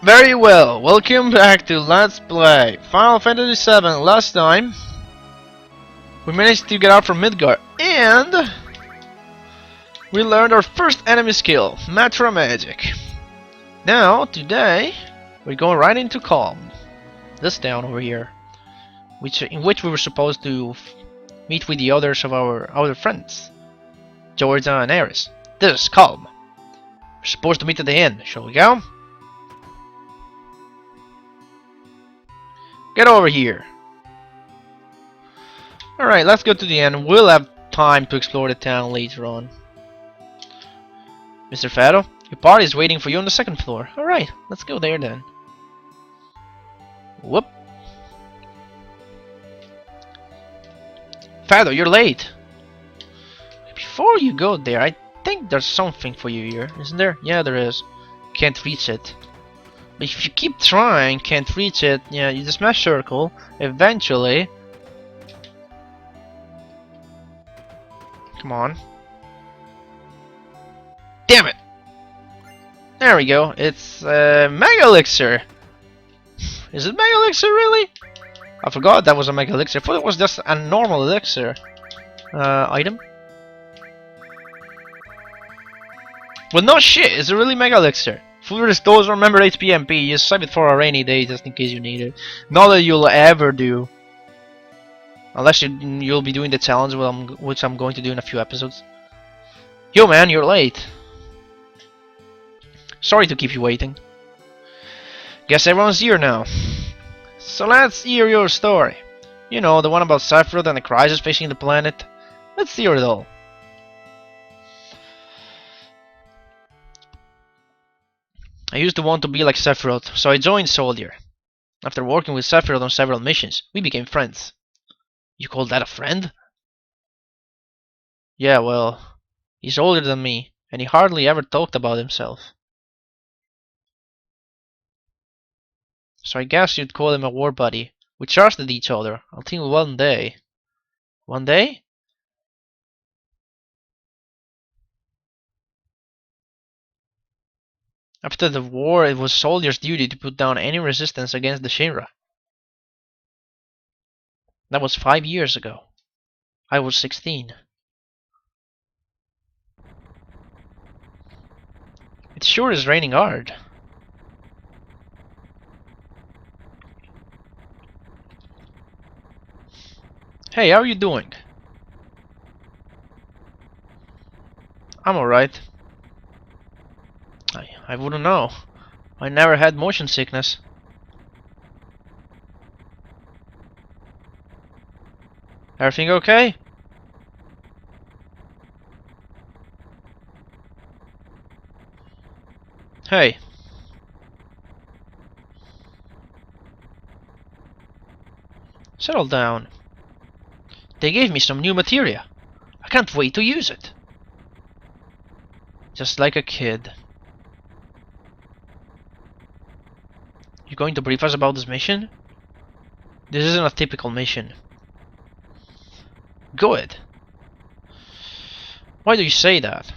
Very well, welcome back to Let's Play Final Fantasy VII. Last time, we managed to get out from Midgard, and we learned our first enemy skill, Matra Magic. Now, today, we're going right into Calm, this town over here, in which we were supposed to meet with the others of our other friends, Georgia and Ares. This is Calm. We're supposed to meet at the inn, shall we go? Get over here. Alright, let's go to the end. We'll have time to explore the town later on. Mr. Fado, your party is waiting for you on the second floor. Alright, let's go there then. Whoop. Fado, you're late. Before you go there, I think there's something for you here, isn't there? Yeah, there is. Can't reach it. But if you keep trying, can't reach it, yeah, you just smash circle, eventually... Come on. Damn it! There we go, it's Mega Elixir! Is it Mega Elixir really? I forgot that was a Mega Elixir, I thought it was just a normal Elixir item. Well, no shit, it's a really Mega Elixir. Full restores, remember HP MP, just save it for a rainy day just in case you need it. Not that you'll ever do. Unless you'll be doing the challenge, which I'm going to do in a few episodes. Yo man, you're late. Sorry to keep you waiting. Guess everyone's here now. So let's hear your story. You know, the one about Sephiroth and the crisis facing the planet. Let's hear it all. I used to want to be like Sephiroth, so I joined Soldier. After working with Sephiroth on several missions, we became friends. You call that a friend? Yeah, well, he's older than me, and he hardly ever talked about himself. So I guess you'd call him a war buddy. We trusted each other, until one day... One day? After the war, it was Soldier's duty to put down any resistance against the Shinra. That was 5 years ago. I was 16. It sure is raining hard. Hey, how are you doing? I'm alright. I wouldn't know. I never had motion sickness. Everything okay? Hey. Settle down. They gave me some new materia. I can't wait to use it. Just like a kid. You going to brief us about this mission? This isn't a typical mission. Good. Why do you say that?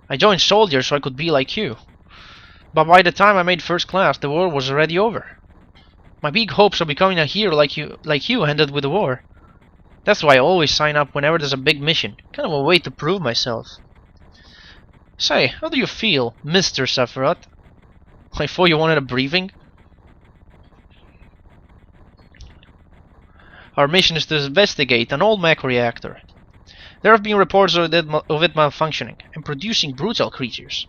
I joined Soldier so I could be like you. But by the time I made first class, the war was already over. My big hopes of becoming a hero like you ended with the war. That's why I always sign up whenever there's a big mission. Kind of a way to prove myself. Say, how do you feel, Mr. Sephiroth? I thought you wanted a briefing? Our mission is to investigate an old mech reactor. There have been reports of it malfunctioning and producing brutal creatures.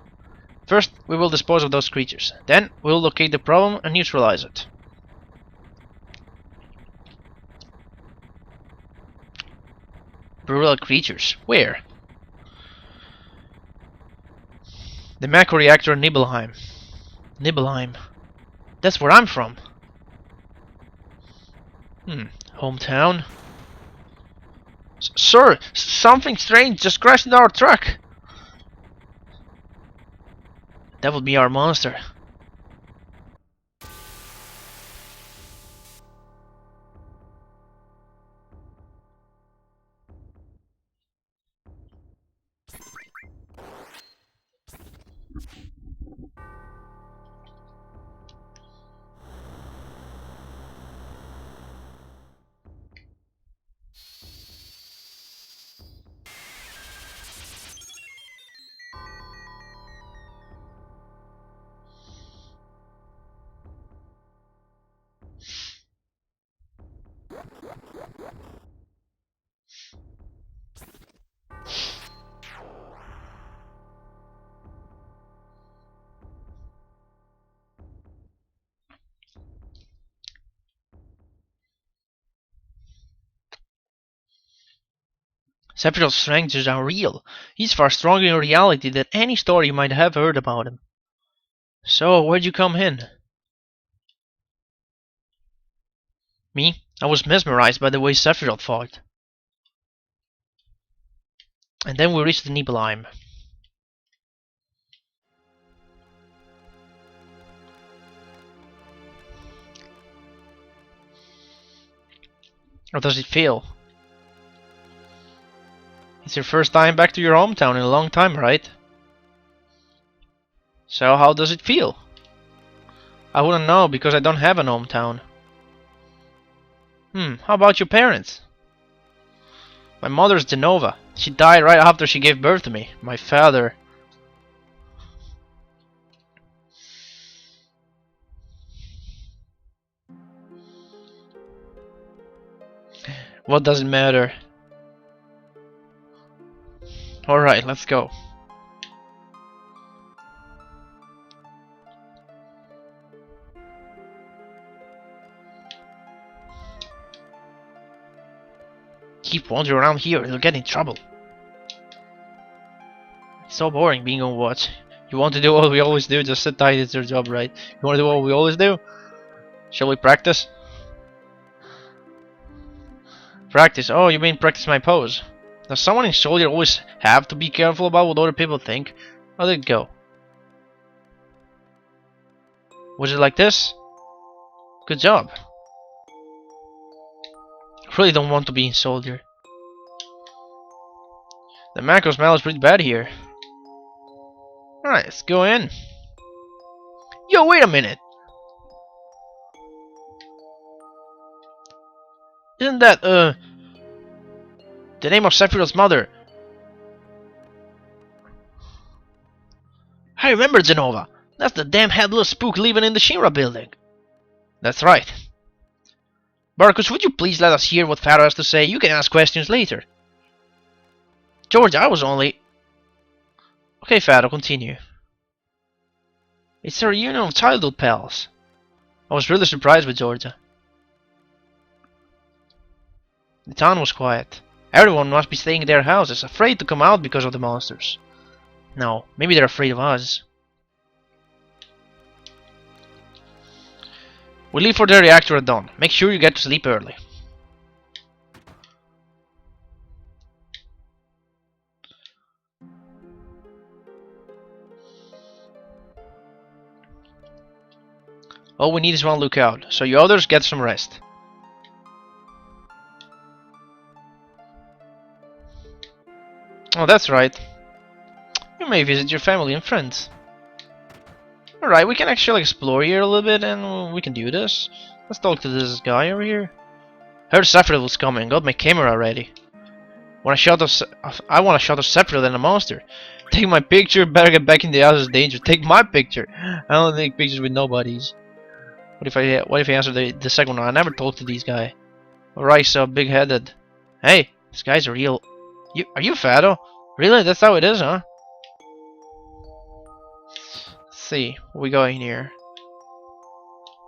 First, we will dispose of those creatures. Then, we will locate the problem and neutralize it. Brutal creatures? Where? The mech reactor in Nibelheim. Nibelheim. That's where I'm from. Hometown. Sir, something strange just crashed into our truck. That would be our monster. Sephiroth's strength is unreal. He's far stronger in reality than any story you might have heard about him. So, where'd you come in? Me? I was mesmerized by the way Sephiroth fought. And then we reached the Nibelheim. How does it feel? It's your first time back to your hometown in a long time, right? So how does it feel? I wouldn't know because I don't have an hometown. How about your parents? My mother's Genova. She died right after she gave birth to me. My father... What does it matter? Alright, let's go. Keep wandering around here, you'll get in trouble. It's so boring being on watch. You want to do what we always do, just sit tight, it's your job, right? You want to do what we always do? Shall we practice? Practice? Oh, you mean practice my pose? Does someone in Soldier always have to be careful about what other people think? How did it go? Was it like this? Good job. I really don't want to be in Soldier. The macro smell is pretty bad here. Alright, let's go in. Yo, wait a minute! Isn't that, the name of Sephiroth's mother? I remember Genova. That's the damn headless spook living in the Shinra building. That's right. Barkus, would you please let us hear what Pharaoh has to say? You can ask questions later. George, I was only... Okay, Pharaoh, continue. It's a reunion of childhood pals. I was really surprised with Georgia. The town was quiet. Everyone must be staying in their houses, afraid to come out because of the monsters. No, maybe they're afraid of us. We leave for the reactor at dawn. Make sure you get to sleep early. All we need is one lookout, so you others get some rest. Oh, that's right. You may visit your family and friends. Alright, we can actually explore here a little bit and we can do this. Let's talk to this guy over here. Heard Sephiroth was coming, got my camera ready. I want a shot of Sephiroth and a monster. Take my picture, better get back in the house, danger. Take my picture. I don't take pictures with nobodies. What if I answer the second one? I never talked to these guys. Alright, so big-headed. Hey, this guy's real. Are you Fado? Really? That's how it is, huh? Let's see, what we got in here.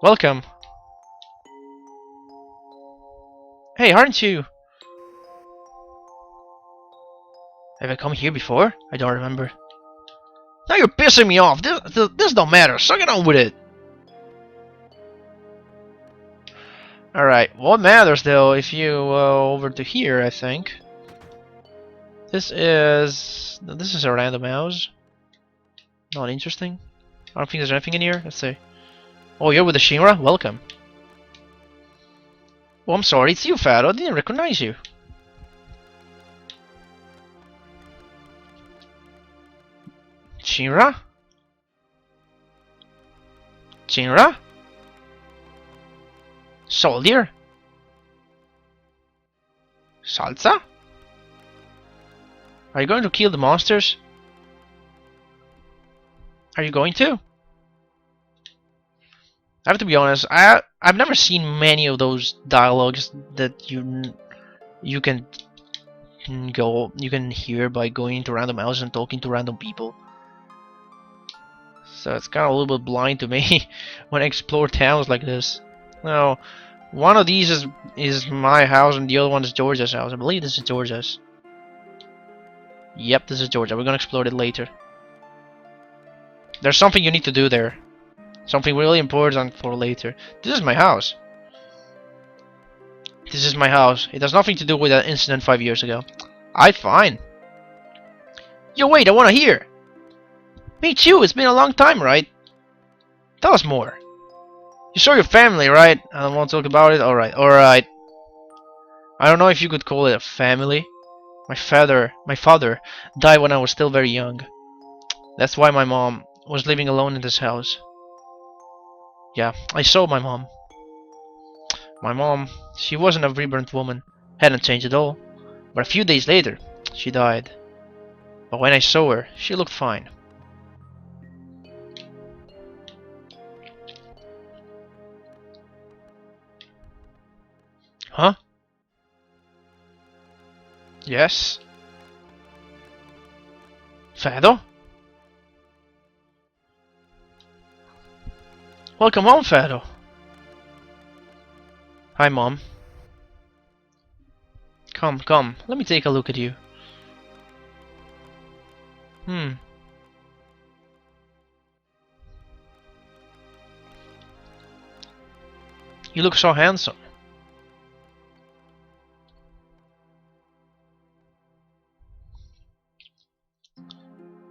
Welcome. Hey, aren't you? Have I come here before? I don't remember. Now you're pissing me off. This don't matter. So get on with it. Alright, what matters though if you over to here, I think. This is a random house. Not interesting. I don't think there's anything in here. Let's see. Oh, you're with the Shinra? Welcome. Oh, I'm sorry, it's you, Fado. I didn't recognize you. Shinra? Shinra? Soldier? Salsa? Are you going to kill the monsters? Are you going to? I have to be honest. I've never seen many of those dialogues that you can you can hear by going to random houses and talking to random people. So it's kind of a little bit blind to me when I explore towns like this. Now, one of these is my house and the other one is Georgia's house. I believe this is Georgia's. Yep, this is Georgia. We're gonna explore it later. There's something you need to do there. Something really important for later. This is my house. This is my house. It has nothing to do with that incident 5 years ago. Fine. Yo, wait, I wanna hear. Me too, it's been a long time, right? Tell us more. You saw your family, right? I don't want to talk about it? Alright, alright. I don't know if you could call it a family. My father died when I was still very young. That's why my mom was living alone in this house. Yeah, I saw my mom. My mom, she wasn't a vibrant woman. Hadn't changed at all. But a few days later, she died. But when I saw her, she looked fine. Huh? Yes? Fado? Welcome home, Fado. Hi, Mom. Come, let me take a look at you. You look so handsome.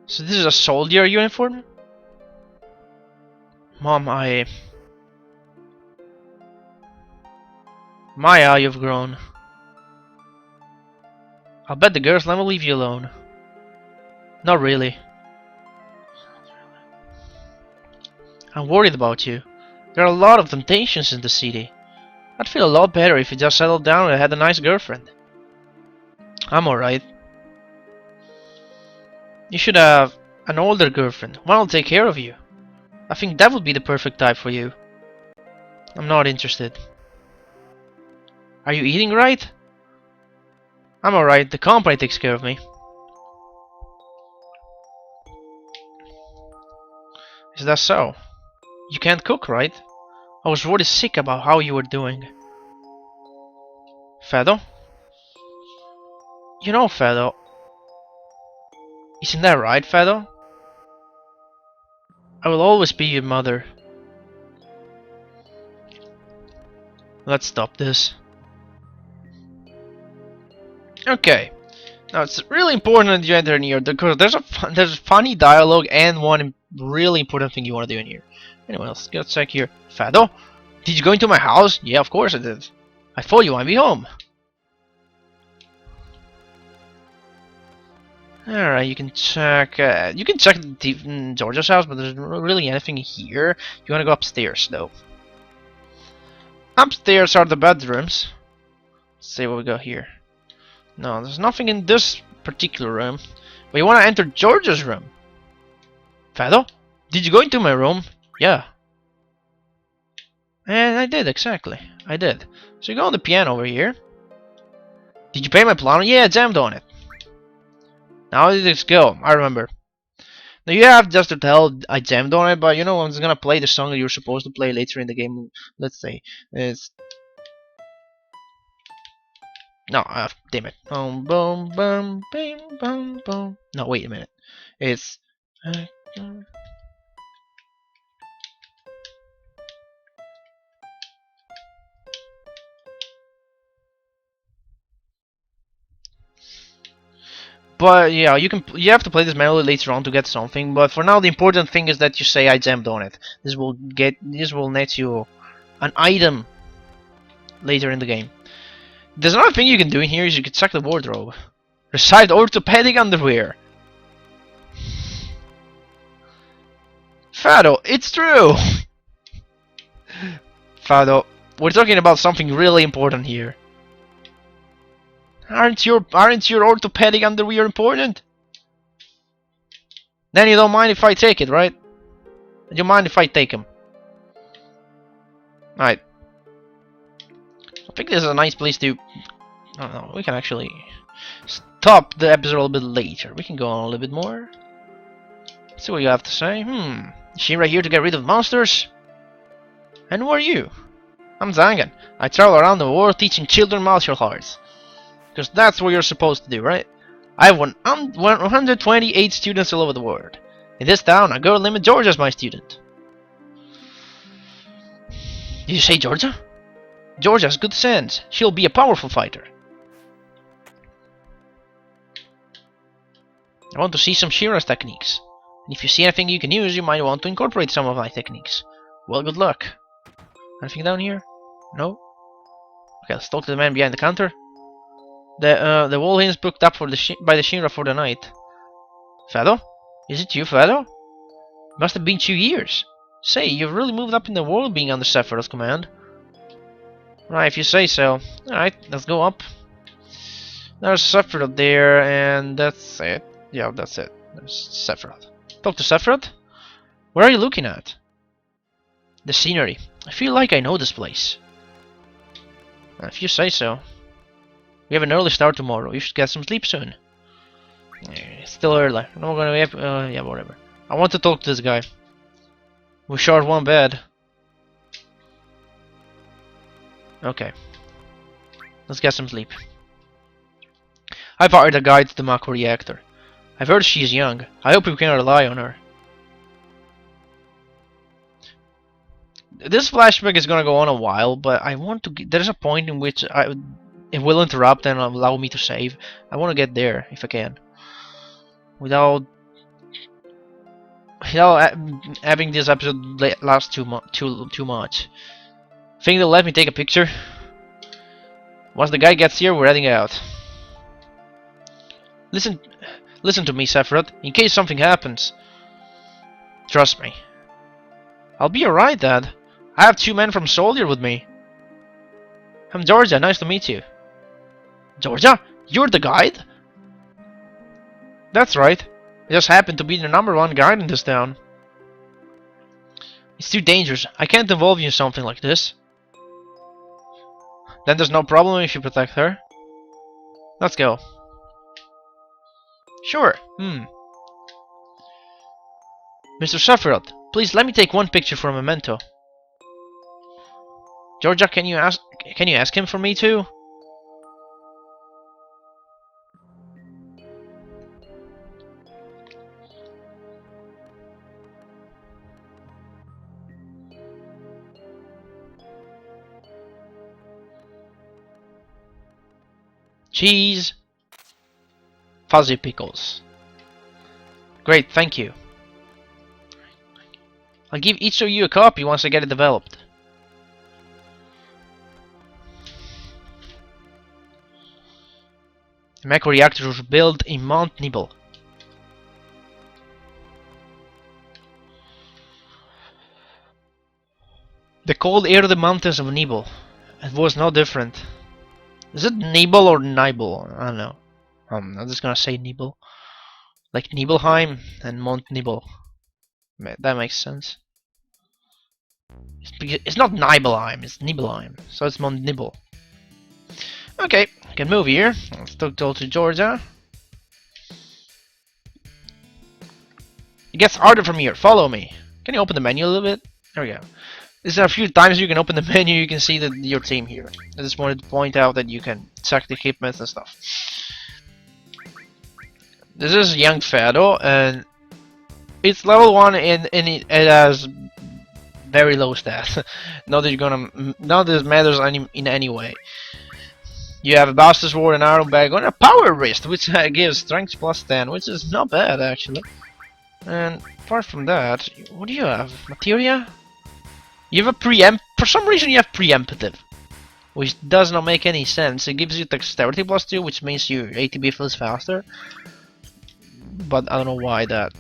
So this is a soldier uniform? Mom, Maya, you've grown. I'll bet the girls never leave you alone. Not really. I'm worried about you. There are a lot of temptations in the city. I'd feel a lot better if you just settled down and had a nice girlfriend. I'm alright. You should have an older girlfriend. One will take care of you. I think that would be the perfect type for you. I'm not interested. Are you eating right? I'm alright. The company takes care of me. Is that so? You can't cook, right? I was really sick about how you were doing. Fado? You know, Fado. Isn't that right, Fado? I will always be your mother. Let's stop this. Okay. Now it's really important that you enter in here because there's funny dialogue and one really important thing you want to do in here. Anyway, let's get a check here. Fado? Did you go into my house? Yeah, of course I did. I thought you might be home. Alright, you can check Georgia's house, but there's not really anything here. You wanna go upstairs though. Upstairs are the bedrooms. Let's see what we got here. No, there's nothing in this particular room. But you wanna enter Georgia's room. Fado? Did you go into my room? Yeah. And I did, exactly. I did. So you go on the piano over here. Did you pay my piano? Yeah, I jammed on it. How did this go? I remember. Now you have just to tell I jammed on it, but you know I'm just gonna play the song that you're supposed to play later in the game. Let's say it's no, damn it. Boom, boom, boom, boom, boom. No, wait a minute. It's but yeah, you have to play this melody later on to get something. But for now, the important thing is that you say I jammed on it. This will net you an item later in the game. There's another thing you can do in here is you can check the wardrobe. Recite orthopedic underwear. Fado, it's true. Fado, we're talking about something really important here. Aren't your orthopedic underwear important? Then you don't mind if I take it, right? You mind if I take them? Alright. I think this is a nice place to... I don't know, we can actually stop the episode a little bit later. We can go on a little bit more. See what you have to say. Shinra here to get rid of monsters? And who are you? I'm Zangan. I travel around the world teaching children martial arts. Because that's what you're supposed to do, right? I have 128 students all over the world. In this town, a girl named Georgia is my student. Did you say Georgia? Georgia has good sense. She'll be a powerful fighter. I want to see some Shira's techniques. And if you see anything you can use, you might want to incorporate some of my techniques. Well, good luck. Anything down here? No? Okay, let's talk to the man behind the counter. The Nibelhim's booked up for by the Shinra for the night. Fado? Is it you, Fado? Must have been 2 years. Say, you've really moved up in the world being under Sephiroth's command. Right, if you say so. Alright, let's go up. There's Sephiroth there, and that's it. Yeah, that's it. There's Sephiroth. Talk to Sephiroth? What are you looking at? The scenery. I feel like I know this place. If you say so. We have an early start tomorrow. You should get some sleep soon. It's still early. I'm not gonna have, yeah, whatever. I want to talk to this guy. We short one bed. Okay. Let's get some sleep. I've hired a guide to the Mako reactor. I've heard she's young. I hope we can rely on her. This flashback is gonna go on a while, but I want to get, there's a point in which it will interrupt and allow me to save. I want to get there if I can, without having this episode last too much. Think they'll let me take a picture? Once the guy gets here, we're heading out. Listen to me, Sephiroth. In case something happens, trust me. I'll be alright, Dad. I have 2 men from Soldier with me. I'm Georgia. Nice to meet you. Georgia? You're the guide? That's right. I just happen to be the #1 guide in this town. It's too dangerous. I can't involve you in something like this. Then there's no problem if you protect her. Let's go. Sure. Mr. Sephiroth, please let me take one picture for a memento. Georgia, can you ask him for me too? Cheese. Fuzzy pickles. Great, thank you. I'll give each of you a copy once I get it developed. The Mako reactor was built in Mount Nibel. The cold air of the mountains of Nibel. It was no different. Is it Nibel or Nibel? I don't know. I'm just gonna say Nibel. Like Nibelheim and Mount Nibel. That makes sense. It's not Nibelheim, it's Nibelheim. So it's Mount Nibel. Okay, I can move here. Let's talk to Georgia. It gets harder from here. Follow me. Can you open the menu a little bit? There we go. There's a few times you can open the menu, you can see your team here. I just wanted to point out that you can check the equipment and stuff. This is young Fado, and it's level 1 and it has very low stats. Not that this matters in any way. You have a Buster Sword, an Arrow Bag, and a Power Wrist, which gives Strength plus 10, which is not bad actually. And apart from that, what do you have? Materia? You have a preempt. For some reason, you have preemptive, which does not make any sense. It gives you Dexterity plus 2, which means your ATB feels faster. But I don't know why that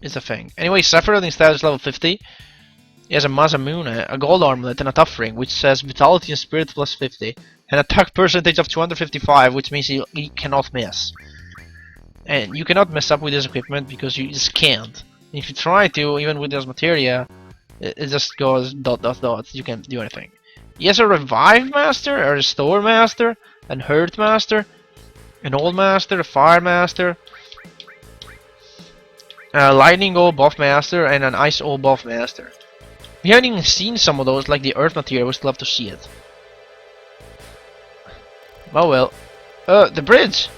is a thing. Anyway, Sephiroth instead is level 50. He has a Masamune, a gold armlet, and a tough ring, which says Vitality and Spirit plus 50, and attack percentage of 255, which means he cannot miss. And you cannot mess up with this equipment because you just can't. If you try to, even with this materia, It just goes dot dot dot. You can't do anything. He has a Revive Master, a Restore Master, an Hurt Master, an Old Master, a Fire Master, a Lightning All Buff Master, and an Ice All Buff Master. We haven't even seen some of those, like the Earth Material. We'd still love to see it. Oh well. The bridge!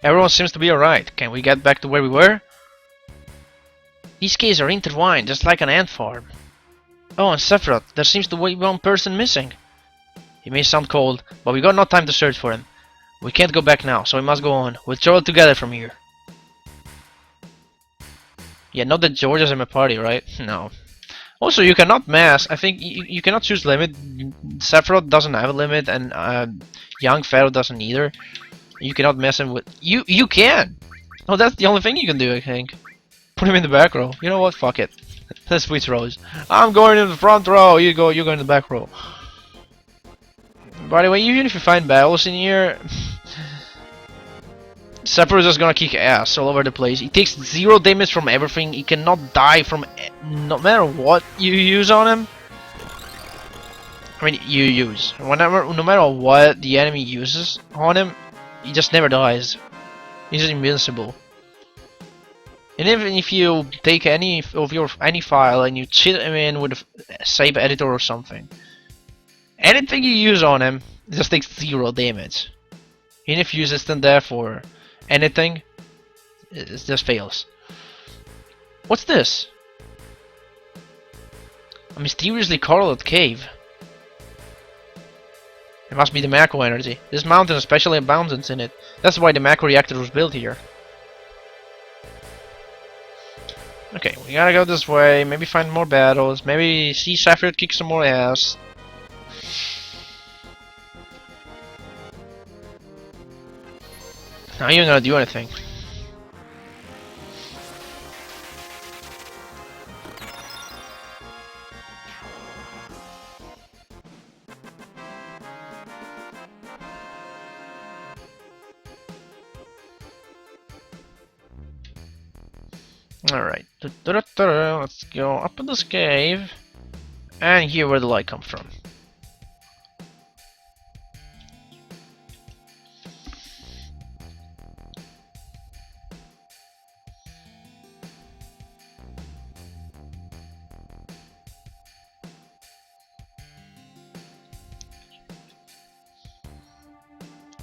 Everyone seems to be alright. Can we get back to where we were? These caves are intertwined, just like an ant farm. Oh, and Sephiroth, there seems to be one person missing. He may sound cold, but we got no time to search for him. We can't go back now, so we must go on. We'll travel together from here. Yeah, not that George is in my party, right? No. Also, you cannot mass. I think you cannot choose limit. Sephiroth doesn't have a limit, and young Pharaoh doesn't either. You cannot mess him with. You can. Oh, that's the only thing you can do, I think. Put him in the back row. You know what? Fuck it. Let's switch rows. I'm going in the front row. You go in the back row. By the way, even if you find battles in here, Sephiroth is just gonna kick ass all over the place. He takes 0 damage from everything. He cannot die from no matter what you use on him. I mean, you use. No matter what the enemy uses on him, he just never dies. He's invincible. And even if you take any file and you cheat him in with a save editor or something, anything you use on him just takes 0 damage. Even if you use instant death or anything, it just fails. What's this? A mysteriously colored cave. It must be the macro energy. This mountain has special abundance in it. That's why the macro reactor was built here. Okay, we gotta go this way, maybe find more battles, maybe see Sephiroth kick some more ass. Not even gonna do anything. Alright, let's go up in this cave and hear where the light comes from.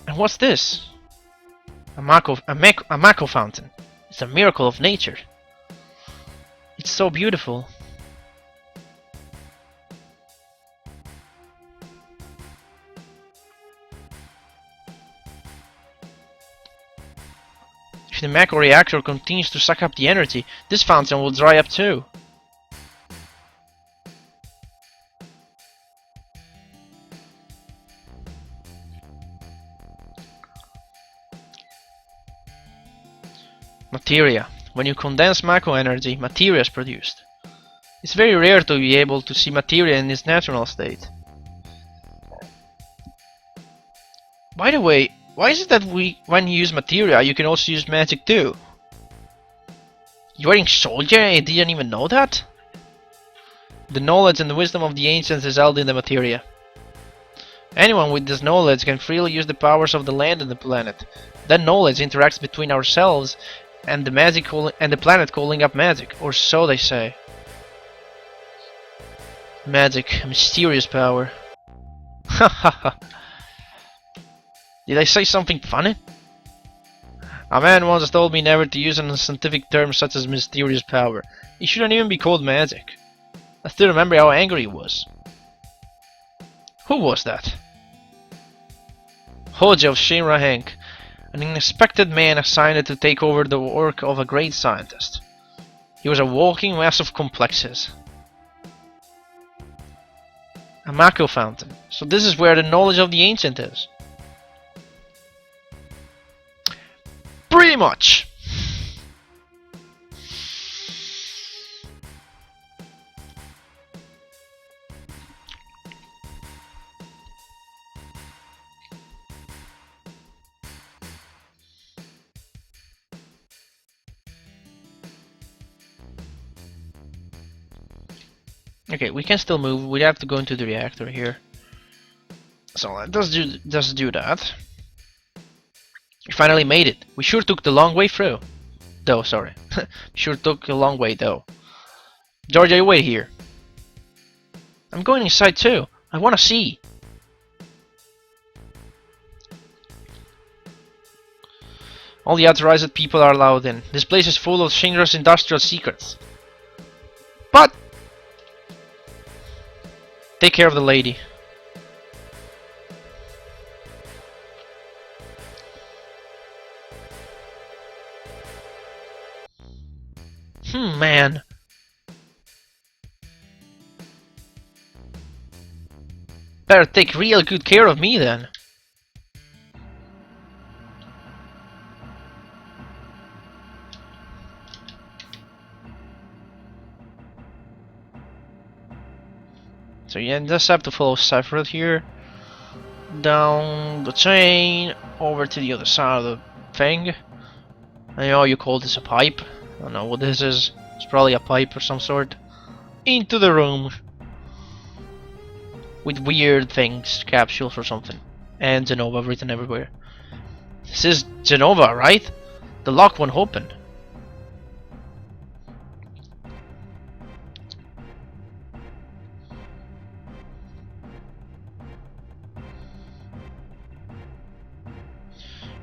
And what's this? A Mako fountain. It's a miracle of nature. It's so beautiful. If the macro reactor continues to suck up the energy, this fountain will dry up too. Materia. When you condense macro energy, materia is produced. It's very rare to be able to see materia in its natural state. By the way, why is it that when you use materia, you can also use magic too? You're wearing soldier and you didn't even know that? The knowledge and the wisdom of the ancients is held in the materia. Anyone with this knowledge can freely use the powers of the land and the planet. That knowledge interacts between ourselves and the planet calling up magic, or so they say. Magic, a mysterious power. Hahaha. Did I say something funny? A man once told me never to use a scientific term such as mysterious power. It shouldn't even be called magic. I still remember how angry he was. Who was that? Hoja of Shinra Hank. An unexpected man assigned to take over the work of a great scientist. He was a walking mass of complexes. A Mako fountain. So this is where the knowledge of the ancient is. Pretty much. Okay, we can still move. We have to go into the reactor here. So let's do that. We finally made it. We sure took the long way through. Though, sorry. Sure took a long way though. Georgia, you wait here. I'm going inside too. I wanna see. Only authorized people are allowed in. This place is full of Shinra's industrial secrets. But take care of the lady. Man. Better take real good care of me then. So you just have to follow Sephiroth here. Down the chain, over to the other side of the thing. I know you call this a pipe. I don't know what this is. It's probably a pipe of some sort. Into the room. With weird things, capsules or something. And Genova written everywhere. This is Genova, right? The lock won't open.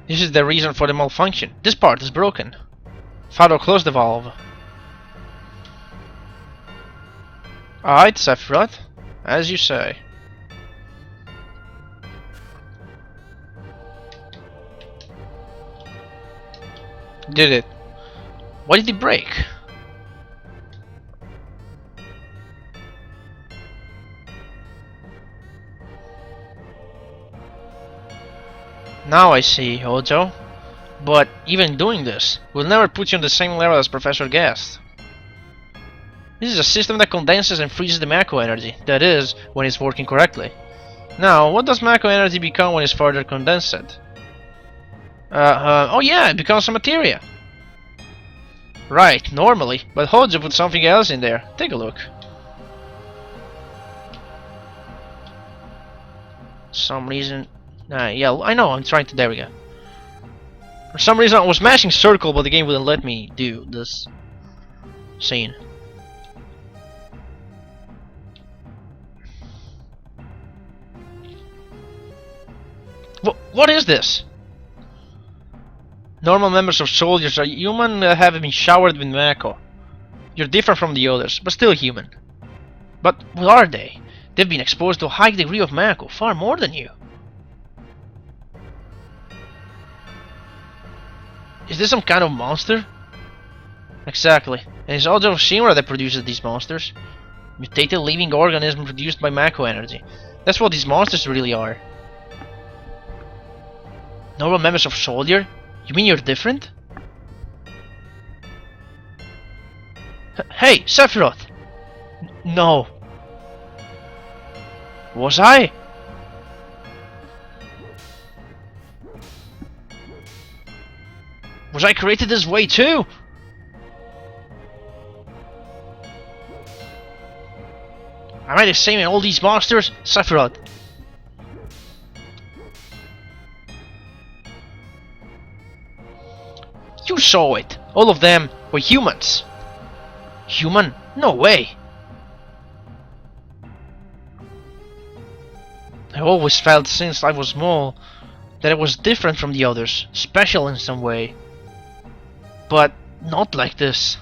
This is the reason for the malfunction. This part is broken. Father, close the valve. Alright, Sephiroth. As you say. Did it? Why did it break? Now I see, Hojo. But even doing this will never put you on the same level as Professor Guest. This is a system that condenses and freezes the Mako energy. That is, when it's working correctly. Now, what does Mako energy become when it's further condensed? Oh yeah, it becomes a materia. Right, normally, but Hojo put something else in there. Take a look. Some reason... yeah, I know, I'm trying to... There we go. For some reason I was mashing circle, but the game wouldn't let me do this scene. What is this? Normal members of soldiers are human that have been showered with Mako. You're different from the others, but still human. But what are they? They've been exposed to a high degree of Mako, far more than you. Is this some kind of monster? Exactly. And it's also Shinra that produces these monsters. Mutated living organism produced by Mako energy. That's what these monsters really are. Normal members of Soldier? You mean you're different? Hey, Sephiroth! No. Was I? Was I created this way too? Am I the same in all these monsters? Sephiroth. You saw it. All of them were humans. Human? No way. I always felt since I was small that I was different from the others, special in some way. But not like this.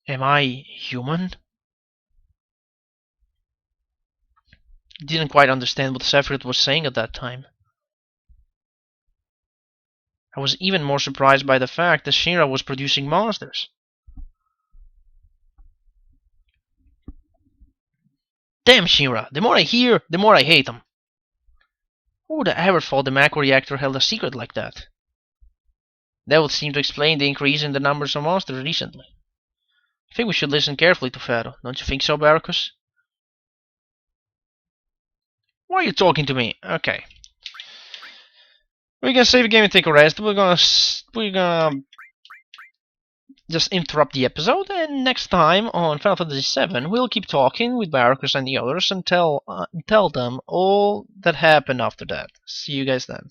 Am I human? Didn't quite understand what Sephiroth was saying at that time. I was even more surprised by the fact that Shinra was producing monsters. Damn Shinra, the more I hear, the more I hate them. Who would have ever thought the macro reactor held a secret like that? That would seem to explain the increase in the numbers of monsters recently. I think we should listen carefully to Pharaoh, don't you think so, Baracus? Why are you talking to me? Okay. We're gonna save the game and take a rest. We're gonna just interrupt the episode, and next time on Final Fantasy VII, we'll keep talking with Baracus and the others and tell them all that happened after that. See you guys then.